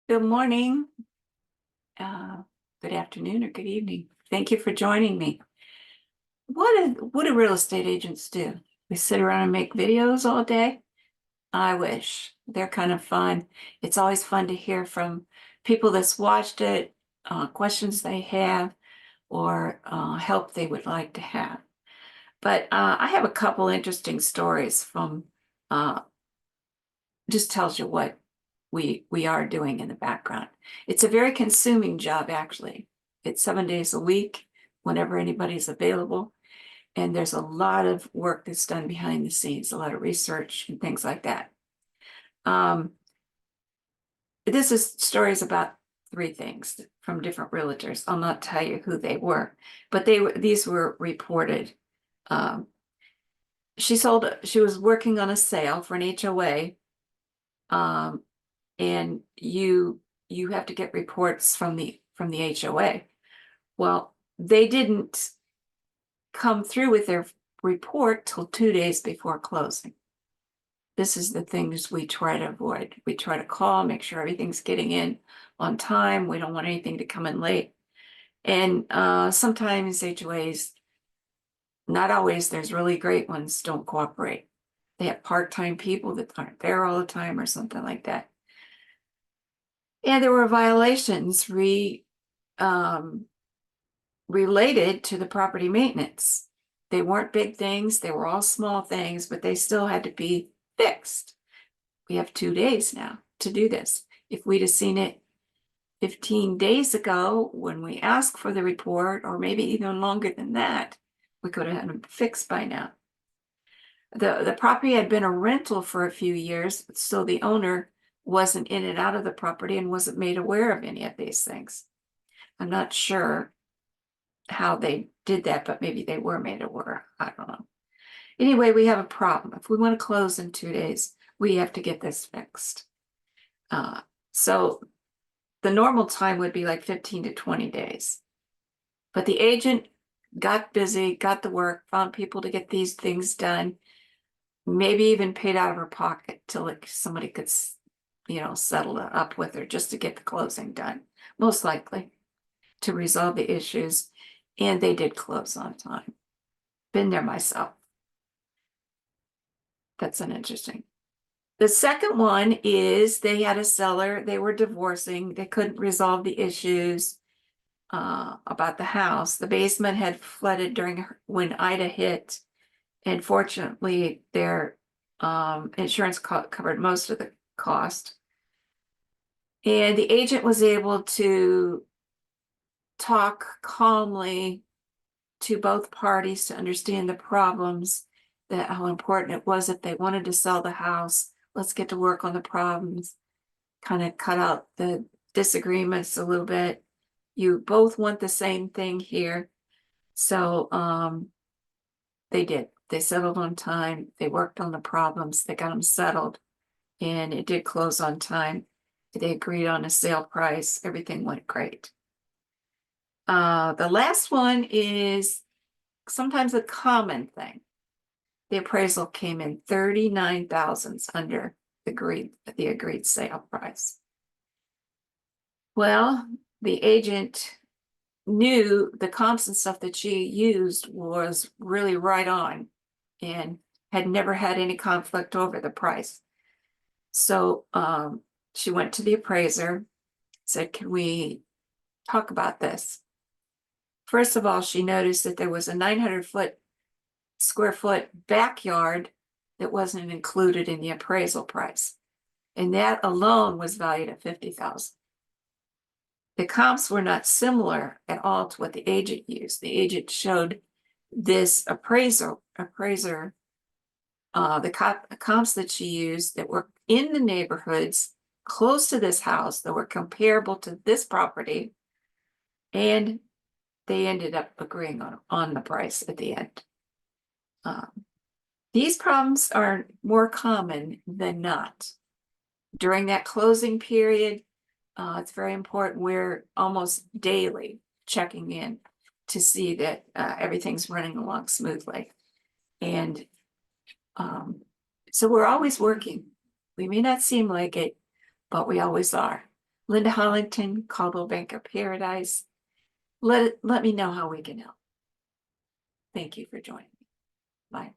Good morning, uh, good afternoon, or good evening. Thank you for joining me. What do real estate agents do? We sit around and make videos all day? I wish. They're kind of fun. It's always fun to hear from people that's watched it, questions they have, or help they would like to have. But I have a couple interesting stories from uh, just tells you what we are doing in the background. It's a very consuming job, actually. It's 7 days a week, whenever anybody's available. And there's a lot of work that's done behind the scenes, a lot of research and things like that. Um, this is stories about three things from different realtors. I'll not tell you who they were, but these were reported. Um, she was working on a sale for an HOA. Um, and you have to get reports from the HOA. Well, they didn't come through with their report till 2 days before closing. This is the things we try to avoid. We try to call, make sure everything's getting in on time. We don't want anything to come in late. And sometimes HOAs, not always, there's really great ones, don't cooperate. They have part-time people that aren't there all the time or something like that. And there were violations um, related to the property maintenance. They weren't big things, they were all small things, but they still had to be fixed. We have 2 days now to do this. If we'd have seen it 15 days ago when we asked for the report, or maybe even longer than that, we could have had them fixed by now. The property had been a rental for a few years, so the owner wasn't in and out of the property and wasn't made aware of any of these things. I'm not sure how they did that, but maybe they were made aware. I don't know. Anyway, we have a problem. If we want to close in 2 days, we have to get this fixed. So the normal time would be like 15 to 20 days. But the agent got busy, got the work, found people to get these things done, maybe even paid out of her pocket till somebody could, settle it up with her just to get the closing done, most likely to resolve the issues. And they did close on time. Been there myself. That's an interesting. The second one is they had a seller, they were divorcing, they couldn't resolve the issues about the house. The basement had flooded when Ida hit, and fortunately their insurance covered most of the cost. And the agent was able to talk calmly to both parties to understand the problems, that how important it was if they wanted to sell the house. Let's get to work on the problems, kind of cut out the disagreements a little bit. You both want the same thing here. So they did. They settled on time. They worked on the problems. They got them settled, and it did close on time. They agreed on a sale price. Everything went great. The last one is sometimes a common thing. The appraisal came in 39 thousandths under the agreed sale price. Well, the agent knew the comps and stuff that she used was really right on and had never had any conflict over the price. So she went to the appraiser, said, "Can we talk about this?" First of all, she noticed that there was a 900 square foot backyard that wasn't included in the appraisal price. And that alone was valued at 50,000. The comps were not similar at all to what the agent used. The agent showed this appraiser, the comps that she used that were in the neighborhoods close to this house that were comparable to this property, and they ended up agreeing on the price at the end. These problems are more common than not. During that closing period, it's very important. We're almost daily checking in to see that everything's running along smoothly. And so we're always working. We may not seem like it, but we always are. Linda Hollington, Caldwell Banker Paradise. Let me know how we can help. Thank you for joining me. Bye.